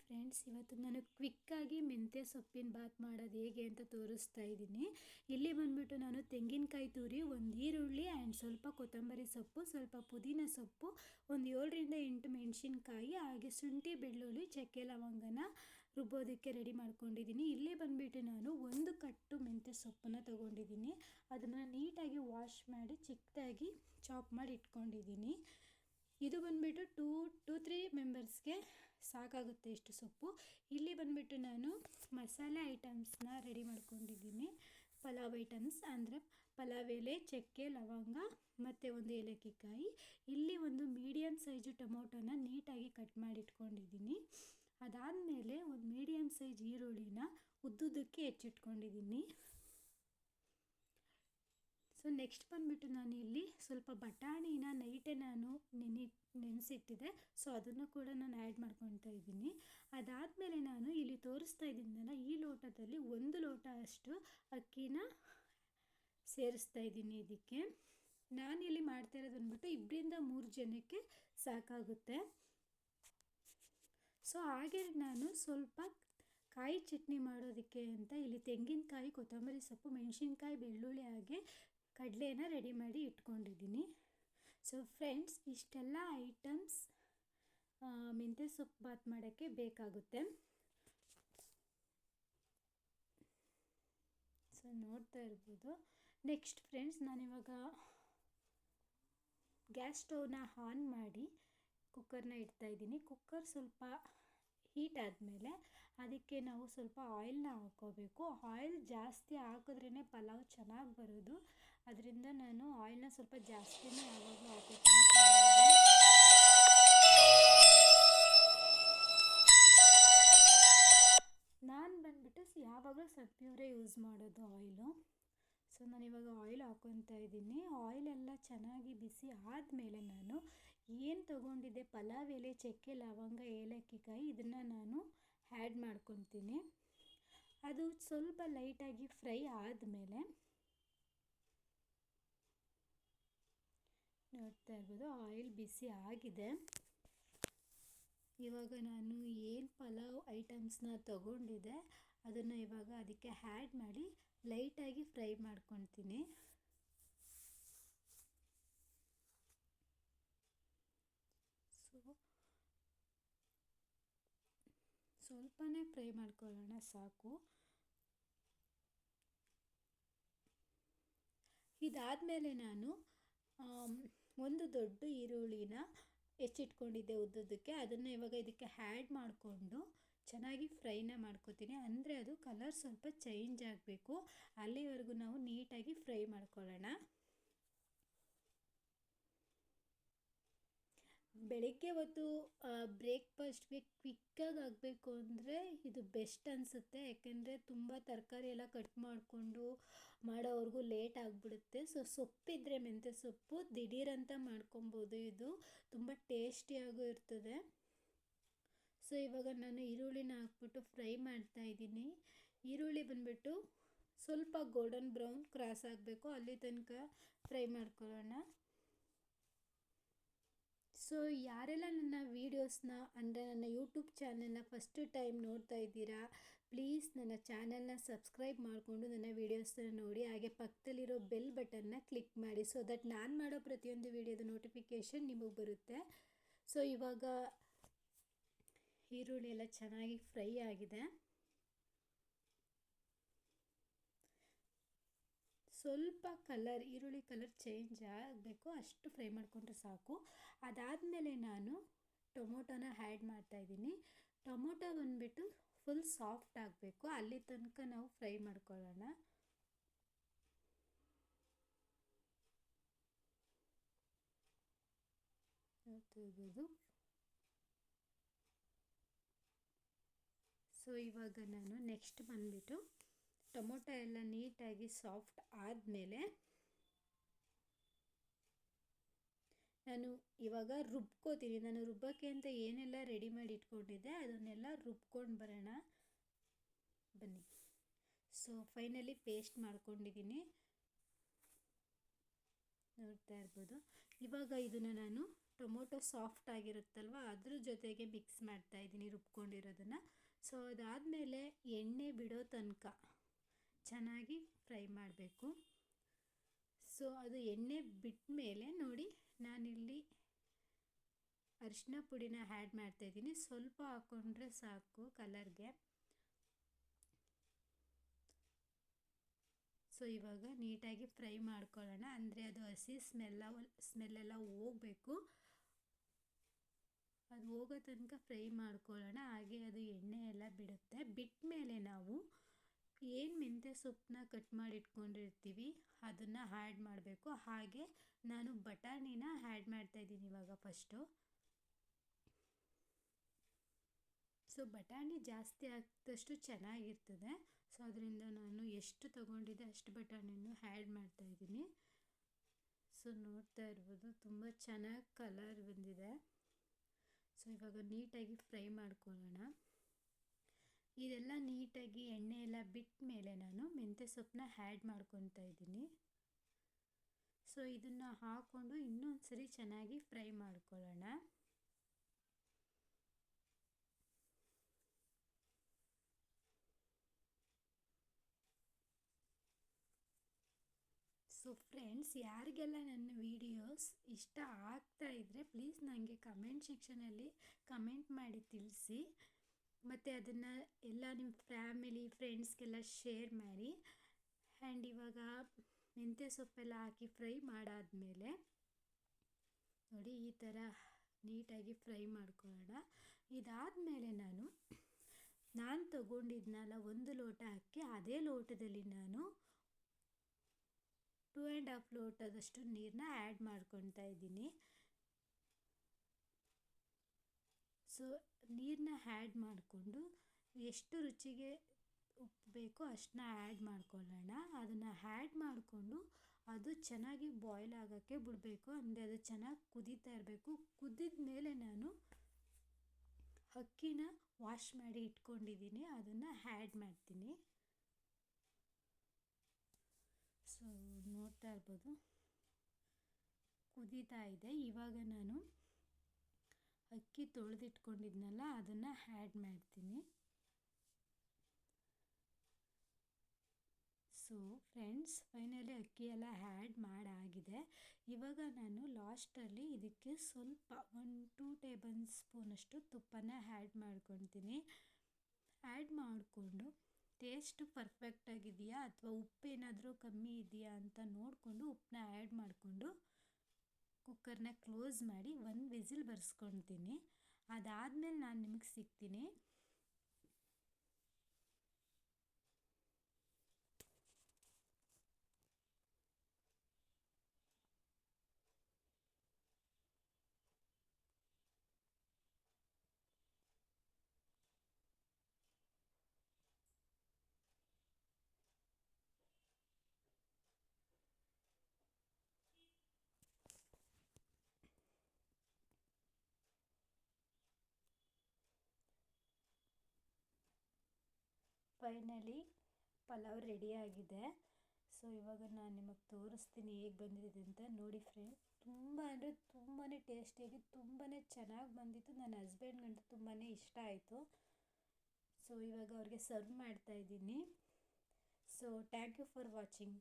Friends, ಇವತ್ತು ನಾನು ಕ್ವಿಕ್ಕಾಗಿ ಮೆಂತ್ಯ ಸೊಪ್ಪಿನ ಬಾತ್ ಮಾಡೋದು ಹೇಗೆ ಅಂತ ತೋರಿಸ್ತಾ ಇದ್ದೀನಿ. ಇಲ್ಲಿ ಬಂದುಬಿಟ್ಟು ನಾನು ತೆಂಗಿನಕಾಯಿ ತುರಿ, ಒಂದು ಈರುಳ್ಳಿ ಆ್ಯಂಡ್ ಸ್ವಲ್ಪ ಕೊತ್ತಂಬರಿ ಸೊಪ್ಪು, ಸ್ವಲ್ಪ ಪುದೀನ ಸೊಪ್ಪು, ಒಂದು 7ರಿಂದ 8 ಮೆಣಸಿನ್ಕಾಯಿ, ಹಾಗೆ ಶುಂಠಿ, ಬೆಳ್ಳುಳ್ಳಿ, ಚಕ್ಕೆ, ಲವಂಗನ ರುಬ್ಬೋದಕ್ಕೆ ರೆಡಿ ಮಾಡ್ಕೊಂಡಿದ್ದೀನಿ. ಇಲ್ಲಿ ಬಂದುಬಿಟ್ಟು ನಾನು ಒಂದು ಕಟ್ಟು ಮೆಂತ್ಯ ಸೊಪ್ಪನ್ನು ತೊಗೊಂಡಿದ್ದೀನಿ. ಅದನ್ನು ನೀಟಾಗಿ ವಾಶ್ ಮಾಡಿ ಚಿಕ್ಕದಾಗಿ ಚಾಪ್ ಮಾಡಿ ಇಟ್ಕೊಂಡಿದ್ದೀನಿ. ಇದು ಬಂದುಬಿಟ್ಟು 2-3 ಮೆಂಬರ್ಸ್ಗೆ ಸಾಕಾಗುತ್ತೆ ಇಷ್ಟು ಸೊಪ್ಪು. ಇಲ್ಲಿ ಬಂದುಬಿಟ್ಟು ನಾನು ಮಸಾಲೆ ಐಟಮ್ಸ್ನ ರೆಡಿ ಮಾಡ್ಕೊಂಡಿದ್ದೀನಿ. ಪಲಾವ್ ಐಟಮ್ಸ್ ಅಂದರೆ ಪಲಾವ್ ಎಲೆ, ಚಕ್ಕೆ, ಲವಂಗ ಮತ್ತು ಒಂದು ಏಲಕ್ಕಿ ಕಾಯಿ. ಇಲ್ಲಿ ಒಂದು ಮೀಡಿಯಮ್ ಸೈಜು ಟೊಮೊಟೊನ ನೀಟಾಗಿ ಕಟ್ ಮಾಡಿ ಇಟ್ಕೊಂಡಿದ್ದೀನಿ. ಅದಾದಮೇಲೆ ಒಂದು ಮೀಡಿಯಮ್ ಸೈಜ್ ಈರುಳ್ಳಿನ ಉದ್ದುದಕ್ಕೆ ಹೆಚ್ಚಿಟ್ಕೊಂಡಿದ್ದೀನಿ. ಸೊ ನೆಕ್ಸ್ಟ್ ಬಂದುಬಿಟ್ಟು ನಾನು ಇಲ್ಲಿ ಸ್ವಲ್ಪ ಬಟಾಣಿನ ನೈಟೇ ನಾನು ನೆನೆಸಿಟ್ಟಿದ್ದೆ. ಸೊ ಅದನ್ನು ಕೂಡ ನಾನು ಆ್ಯಡ್ ಮಾಡ್ಕೊತಾ ಇದ್ದೀನಿ. ಅದಾದಮೇಲೆ ನಾನು ಇಲ್ಲಿ ತೋರಿಸ್ತಾ ಇದ್ದೀನಲ್ಲ, ಈ ಲೋಟದಲ್ಲಿ 1 ಲೋಟ ಅಷ್ಟು ಅಕ್ಕಿನ ಸೇರಿಸ್ತಾ ಇದ್ದೀನಿ. ಇದಕ್ಕೆ ನಾನಿಲ್ಲಿ ಮಾಡ್ತಾ ಇರೋದು ಬಂದುಬಿಟ್ಟು 2-3 ಜನಕ್ಕೆ ಸಾಕಾಗುತ್ತೆ. ಸೊ ಹಾಗೆ ನಾನು ಸ್ವಲ್ಪ ಕಾಯಿ ಚಟ್ನಿ ಮಾಡೋದಕ್ಕೆ ಅಂತ ಇಲ್ಲಿ ತೆಂಗಿನಕಾಯಿ, ಕೊತ್ತಂಬರಿ ಸೊಪ್ಪು, ಮೆಣಸಿನ್ಕಾಯಿ, ಬೆಳ್ಳುಳ್ಳಿ ಹಾಗೆ ಕಡಲೆನ ರೆಡಿ ಮಾಡಿ ಇಟ್ಕೊಂಡಿದ್ದೀನಿ. ಸೊ ಫ್ರೆಂಡ್ಸ್, ಇಷ್ಟೆಲ್ಲ ಐಟಮ್ಸ್ ಮೆಂತ್ಯ ಸೊಪ್ಪು ಬಾತ್ ಮಾಡೋಕ್ಕೆ ಬೇಕಾಗುತ್ತೆ. ಸೊ ನೋಡ್ತಾ ಇರ್ಬೋದು. ನೆಕ್ಸ್ಟ್ ಫ್ರೆಂಡ್ಸ್, ನಾನಿವಾಗ ಗ್ಯಾಸ್ ಸ್ಟವ್ನ ಆನ್ ಮಾಡಿ ಕುಕ್ಕರ್ನ ಇಡ್ತಾಯಿದ್ದೀನಿ. ಕುಕ್ಕರ್ ಸ್ವಲ್ಪ ಹೀಟ್ ಆದಮೇಲೆ ಅದಕ್ಕೆ ನಾವು ಸ್ವಲ್ಪ ಆಯಿಲ್ನ ಹಾಕ್ಕೋಬೇಕು. ಆಯಿಲ್ ಜಾಸ್ತಿ ಹಾಕಿದ್ರೇ ಪಲಾವ್ ಚೆನ್ನಾಗಿ ಬರೋದು. ಅದರಿಂದ ನಾನು ಆಯಿಲ್ನ ಸ್ವಲ್ಪ ಜಾಸ್ತಿನೇ ಯಾವಾಗಲೂ ಹಾಕೋತೀನಿ. ನಾನು ಬಂದುಬಿಟ್ಟು ಯಾವಾಗಲೂ ಸನ್ಫ್ಲವರೇ ಯೂಸ್ ಮಾಡೋದು ಆಯಿಲು. ಸೊ ನಾನಿವಾಗ ಆಯಿಲ್ ಹಾಕ್ಕೊತಾ ಇದ್ದೀನಿ. ಆಯಿಲೆಲ್ಲ ಚೆನ್ನಾಗಿ ಬಿಸಿ ಆದಮೇಲೆ ನಾನು ಏನು ತೊಗೊಂಡಿದ್ದೆ ಪಲಾವ್ ಎಲೆ, ಚಕ್ಕೆ, ಲವಂಗ, ಏಲಕ್ಕಿ ಕಾಯಿ, ಇದನ್ನು ನಾನು ಆ್ಯಡ್ ಮಾಡ್ಕೊತೀನಿ. ಅದು ಸ್ವಲ್ಪ ಲೈಟಾಗಿ ಫ್ರೈ ಆದಮೇಲೆ ನೋಡ್ತಾ ಇರ್ಬೋದು, ಆಯಿಲ್ ಬಿಸಿ ಆಗಿದೆ. ಇವಾಗ ನಾನು ಏನು ಪಲಾವ್ ಐಟಮ್ಸ್ನ ತೊಗೊಂಡಿದ್ದೆ ಅದನ್ನು ಇವಾಗ ಅದಕ್ಕೆ ಆ್ಯಡ್ ಮಾಡಿ ಲೈಟಾಗಿ ಫ್ರೈ ಮಾಡ್ಕೊತೀನಿ. ಸೊ ಸ್ವಲ್ಪನೇ ಫ್ರೈ ಮಾಡ್ಕೊಳ್ಳೋಣ, ಸಾಕು. ಇದಾದಮೇಲೆ ನಾನು ಒಂದು ದೊಡ್ಡ ಈರುಳ್ಳಿನ ಹೆಚ್ಚಿಟ್ಕೊಂಡಿದ್ದೆ ಉದ್ದುದಕ್ಕೆ, ಅದನ್ನು ಇವಾಗ ಇದಕ್ಕೆ ಆ್ಯಡ್ ಮಾಡಿಕೊಂಡು ಚೆನ್ನಾಗಿ ಫ್ರೈನ ಮಾಡ್ಕೋತೀನಿ. ಅಂದರೆ ಅದು ಕಲರ್ ಸ್ವಲ್ಪ ಚೇಂಜ್ ಆಗಬೇಕು, ಅಲ್ಲಿವರೆಗೂ ನಾವು ನೀಟಾಗಿ ಫ್ರೈ ಮಾಡ್ಕೊಳ್ಳೋಣ. ಬೆಳಗ್ಗೆ ಹೊತ್ತು ಬ್ರೇಕ್ಫಾಸ್ಟ್ಗೆ ಕ್ವಿಕ್ಕಾಗಿ ಆಗಬೇಕು ಅಂದರೆ ಇದು ಬೆಸ್ಟ್ ಅನಿಸುತ್ತೆ. ಯಾಕೆಂದರೆ ತುಂಬ ತರಕಾರಿ ಎಲ್ಲ ಕಟ್ ಮಾಡಿಕೊಂಡು ಮಾಡೋವ್ರಿಗೂ ಲೇಟ್ ಆಗಿಬಿಡುತ್ತೆ. ಸೊ ಸೊಪ್ಪಿದ್ರೆ ಮೆಂತ್ಯ ಸೊಪ್ಪು ದಿಢೀರಂತ ಮಾಡ್ಕೊಬೋದು. ಇದು ತುಂಬ ಟೇಸ್ಟಿಯಾಗೂ ಇರ್ತದೆ. ಸೊ ಇವಾಗ ನಾನು ಈರುಳ್ಳಿನ ಹಾಕ್ಬಿಟ್ಟು ಫ್ರೈ ಮಾಡ್ತಾಯಿದ್ದೀನಿ. ಈರುಳ್ಳಿ ಬಂದುಬಿಟ್ಟು ಸ್ವಲ್ಪ ಗೋಲ್ಡನ್ ಬ್ರೌನ್ ಕ್ರಾಸ್ ಆಗಬೇಕು, ಅಲ್ಲಿ ತನಕ ಫ್ರೈ ಮಾಡ್ಕೊಳ್ಳೋಣ. ಸೊ ಯಾರೆಲ್ಲ ನನ್ನ ವೀಡಿಯೋಸ್ನ ಅಂದರೆ ನನ್ನ ಯೂಟ್ಯೂಬ್ ಚಾನಲ್ನ ಫಸ್ಟ್ ಟೈಮ್ ನೋಡ್ತಾ ಇದ್ದೀರಾ, ಪ್ಲೀಸ್ ನನ್ನ ಚಾನಲ್ನ ಸಬ್ಸ್ಕ್ರೈಬ್ ಮಾಡಿಕೊಂಡು ನನ್ನ ವೀಡಿಯೋಸ್ನ ನೋಡಿ. ಹಾಗೆ ಪಕ್ಕದಲ್ಲಿರೋ ಬೆಲ್ ಬಟನ್ನ ಕ್ಲಿಕ್ ಮಾಡಿ, ಸೊ ದಟ್ ನಾನು ಮಾಡೋ ಪ್ರತಿಯೊಂದು ವೀಡಿಯೋದ ನೋಟಿಫಿಕೇಷನ್ ನಿಮಗೆ ಬರುತ್ತೆ. ಸೊ ಇವಾಗ ಈರುಳ್ಳಿ ಎಲ್ಲ ಚೆನ್ನಾಗಿ ಫ್ರೈ ಆಗಿದೆ. ಸ್ವಲ್ಪ ಈರುಳ್ಳಿ ಕಲರ್ ಚೇಂಜ್ ಆಗಬೇಕು, ಅಷ್ಟು ಫ್ರೈ ಮಾಡಿಕೊಂಡ್ರೆ ಸಾಕು. ಅದಾದಮೇಲೆ ನಾನು ಟೊಮೊಟೊನ ಆ್ಯಡ್ ಮಾಡ್ತಾಯಿದ್ದೀನಿ. ಟೊಮೊಟೊ ಬಂದುಬಿಟ್ಟು ಫುಲ್ ಸಾಫ್ಟ್ ಆಗಬೇಕು, ಅಲ್ಲಿ ತನಕ ನಾವು ಫ್ರೈ ಮಾಡ್ಕೊಳ್ಳೋಣ. ನೋಡ್ತಿರ್ಬೋದು. ಸೊ ಇವಾಗ ನಾನು ನೆಕ್ಸ್ಟ್ ಬಂದುಬಿಟ್ಟು ಟೊಮೊಟೊ ಎಲ್ಲ ನೀಟಾಗಿ ಸಾಫ್ಟ್ ಆದಮೇಲೆ ನಾನು ಇವಾಗ ರುಬ್ಕೋತೀನಿ. ನಾನು ರುಬ್ಬೋಕ್ಕೆ ಅಂತ ಏನೆಲ್ಲ ರೆಡಿ ಮಾಡಿ ಇಟ್ಕೊಂಡಿದ್ದೆ ಅದನ್ನೆಲ್ಲ ರುಬ್ಕೊಂಡು ಬರೋಣ ಬನ್ನಿ. ಸೊ ಫೈನಲಿ ಪೇಸ್ಟ್ ಮಾಡ್ಕೊಂಡಿದ್ದೀನಿ, ನೋಡ್ತಾ ಇರ್ಬೋದು. ಇವಾಗ ಇದನ್ನು ನಾನು ಟೊಮೊಟೊ ಸಾಫ್ಟ್ ಆಗಿರುತ್ತಲ್ವ ಅದ್ರ ಜೊತೆಗೆ ಮಿಕ್ಸ್ ಮಾಡ್ತಾಯಿದ್ದೀನಿ ರುಬ್ಕೊಂಡಿರೋದನ್ನು. ಸೊ ಅದಾದಮೇಲೆ ಎಣ್ಣೆ ಬಿಡೋ ತನಕ ಚೆನ್ನಾಗಿ ಫ್ರೈ ಮಾಡಬೇಕು. ಸೊ ಅದು ಎಣ್ಣೆ ಬಿಟ್ಟ ಮೇಲೆ ನೋಡಿ ನಾನಿಲ್ಲಿ ಅರಿಶಿನ ಪುಡಿನ ಆ್ಯಡ್ ಮಾಡ್ತಾಯಿದ್ದೀನಿ. ಸ್ವಲ್ಪ ಹಾಕ್ಕೊಂಡ್ರೆ ಸಾಕು ಕಲರ್ಗೆ. ಸೊ ಇವಾಗ ನೀಟಾಗಿ ಫ್ರೈ ಮಾಡ್ಕೊಳ್ಳೋಣ, ಅಂದರೆ ಅದು ಹಸಿ ಸ್ಮೆಲ್ಲೆಲ್ಲ ಹೋಗಬೇಕು. ಅದು ಹೋಗೋ ತನಕ ಫ್ರೈ ಮಾಡ್ಕೊಳ್ಳೋಣ. ಹಾಗೆ ಅದು ಎಣ್ಣೆ ಎಲ್ಲ ಬಿಡುತ್ತೆ. ಬಿಟ್ಟ ಮೇಲೆ ನಾವು ಏನು ಮೆಂತ್ಯ ಸೊಪ್ಪನ್ನ ಕಟ್ ಮಾಡಿ ಇಟ್ಕೊಂಡಿರ್ತೀವಿ ಅದನ್ನು ಆ್ಯಡ್ ಮಾಡಬೇಕು. ಹಾಗೆ ನಾನು ಬಟಾಣಿನ ಆ್ಯಡ್ ಮಾಡ್ತಾಯಿದ್ದೀನಿ ಇವಾಗ ಫಸ್ಟು. ಸೊ ಬಟಾಣಿ ಜಾಸ್ತಿ ಹಾಕಿದಷ್ಟು ಚೆನ್ನಾಗಿರ್ತದೆ. ಸೊ ಅದರಿಂದ ನಾನು ಎಷ್ಟು ತೊಗೊಂಡಿದ್ದೆ ಅಷ್ಟು ಬಟಾಣಿನೂ ಆ್ಯಡ್ ಮಾಡ್ತಾಯಿದ್ದೀನಿ. ಸೊ ನೋಡ್ತಾ ಇರ್ಬೋದು ತುಂಬ ಚೆನ್ನಾಗಿ ಕಲರ್ ಬಂದಿದೆ. ಸೊ ಇವಾಗ ನೀಟಾಗಿ ಫ್ರೈ ಮಾಡ್ಕೊಳ್ಳೋಣ. ಇದೆಲ್ಲ ನೀಟಾಗಿ ಎಣ್ಣೆ ಎಲ್ಲ ಬಿಟ್ಟ ಮೇಲೆ ನಾನು ಮೆಂತ್ಯ ಸೊಪ್ಪನ್ನ ಆ್ಯಡ್ ಮಾಡ್ಕೊತಾ ಇದ್ದೀನಿ. ಸೊ ಇದನ್ನು ಹಾಕ್ಕೊಂಡು ಇನ್ನೊಂದು ಸರಿ ಚೆನ್ನಾಗಿ ಫ್ರೈ ಮಾಡ್ಕೊಳ್ಳೋಣ. ಸೊ ಫ್ರೆಂಡ್ಸ್, ಯಾರಿಗೆಲ್ಲ ನನ್ನ ವೀಡಿಯೋಸ್ ಇಷ್ಟ ಆಗ್ತಾ ಇದ್ದರೆ ಪ್ಲೀಸ್ ನನಗೆ ಕಮೆಂಟ್ ಸೆಕ್ಷನಲ್ಲಿ ಕಮೆಂಟ್ ಮಾಡಿ ತಿಳಿಸಿ. ಮತ್ತು ಅದನ್ನು ಎಲ್ಲ ನಿಮ್ಮ ಫ್ಯಾಮಿಲಿ ಫ್ರೆಂಡ್ಸ್ಗೆಲ್ಲ ಶೇರ್ ಮಾಡಿ. ಆ್ಯಂಡ್ ಇವಾಗ ಮೆಂತ್ಯ ಸೊಪ್ಪೆಲ್ಲ ಹಾಕಿ ಫ್ರೈ ಮಾಡಾದಮೇಲೆ ನೋಡಿ ಈ ಥರ ನೀಟಾಗಿ ಫ್ರೈ ಮಾಡ್ಕೊಳ್ಳೋಣ. ಇದಾದಮೇಲೆ ನಾನು ತಗೊಂಡಿದ್ನಲ್ಲ 1 ಲೋಟ ಅಕ್ಕಿ, ಅದೇ ಲೋಟದಲ್ಲಿ ನಾನು 2.5 ಲೋಟದಷ್ಟು ನೀರನ್ನ ಆ್ಯಡ್ ಮಾಡ್ಕೊತಾ ಇದ್ದೀನಿ. ಸೊ ನೀರನ್ನ ಆ್ಯಡ್ ಮಾಡಿಕೊಂಡು ಎಷ್ಟು ರುಚಿಗೆ ಉಪ್ಪು ಬೇಕೋ ಅಷ್ಟನ್ನ ಆ್ಯಡ್ ಮಾಡ್ಕೊಳ್ಳೋಣ. ಅದನ್ನು ಆ್ಯಡ್ ಮಾಡಿಕೊಂಡು ಅದು ಚೆನ್ನಾಗಿ ಬಾಯ್ಲ್ ಆಗೋಕ್ಕೆ ಬಿಡಬೇಕು. ಅಂದರೆ ಅದು ಚೆನ್ನಾಗಿ ಕುದೀತಾ ಇರಬೇಕು. ಕುದಿದ ಮೇಲೆ ನಾನು ಅಕ್ಕಿನ ವಾಶ್ ಮಾಡಿ ಇಟ್ಕೊಂಡಿದ್ದೀನಿ, ಅದನ್ನು ಆ್ಯಡ್ ಮಾಡ್ತೀನಿ. ಸೊ ನೋಡ್ತಾ ಇರ್ಬೋದು ಕುದೀತಾ ಇದೆ. ಇವಾಗ ನಾನು ಅಕ್ಕಿ ತೊಳೆದಿಟ್ಕೊಂಡಿದ್ನಲ್ಲ ಅದನ್ನು ಆ್ಯಡ್ ಮಾಡ್ತೀನಿ. ಸೊ ಫ್ರೆಂಡ್ಸ್, ಫೈನಲಿ ಅಕ್ಕಿ ಎಲ್ಲ ಆ್ಯಡ್ ಮಾಡಾಗಿದೆ. ಇವಾಗ ನಾನು ಲಾಸ್ಟಲ್ಲಿ ಇದಕ್ಕೆ ಸ್ವಲ್ಪ 1-2 ಟೇಬಲ್ ಸ್ಪೂನಷ್ಟು ತುಪ್ಪನ ಆ್ಯಡ್ ಮಾಡ್ಕೊತೀನಿ. ಆ್ಯಡ್ ಮಾಡಿಕೊಂಡು ಟೇಸ್ಟ್ ಪರ್ಫೆಕ್ಟಾಗಿದೆಯಾ ಅಥವಾ ಉಪ್ಪೇನಾದರೂ ಕಮ್ಮಿ ಇದೆಯಾ ಅಂತ ನೋಡಿಕೊಂಡು ಉಪ್ಪನ್ನ ಆ್ಯಡ್ ಮಾಡಿಕೊಂಡು ಕುಕ್ಕರ್ನ ಕ್ಲೋಸ್ ಮಾಡಿ 1 ವಿಸಿಲ್ ಬರ್ಸ್ಕೊತೀನಿ. ಅದಾದಮೇಲೆ ನಾನು ನಿಮಗೆ ಸಿಗ್ತೀನಿ. ಫೈನಲಿ ಪಲಾವ್ ರೆಡಿಯಾಗಿದೆ. ಸೊ ಇವಾಗ ನಾನು ನಿಮಗೆ ತೋರಿಸ್ತೀನಿ ಹೇಗೆ ಬಂದಿದೆ ಅಂತ. ನೋಡಿ ಫ್ರೆಂಡ್, ತುಂಬ ಅಂದರೆ ತುಂಬಾ ಟೇಸ್ಟಿಯಾಗಿ ತುಂಬಾ ಚೆನ್ನಾಗಿ ಬಂದಿತ್ತು. ನನ್ನ ಹಸ್ಬೆಂಡ್ಗಂತೂ ತುಂಬಾ ಇಷ್ಟ ಆಯಿತು. ಸೊ ಇವಾಗ ಅವ್ರಿಗೆ ಸರ್ವ್ ಮಾಡ್ತಾಯಿದ್ದೀನಿ. So thank you for watching.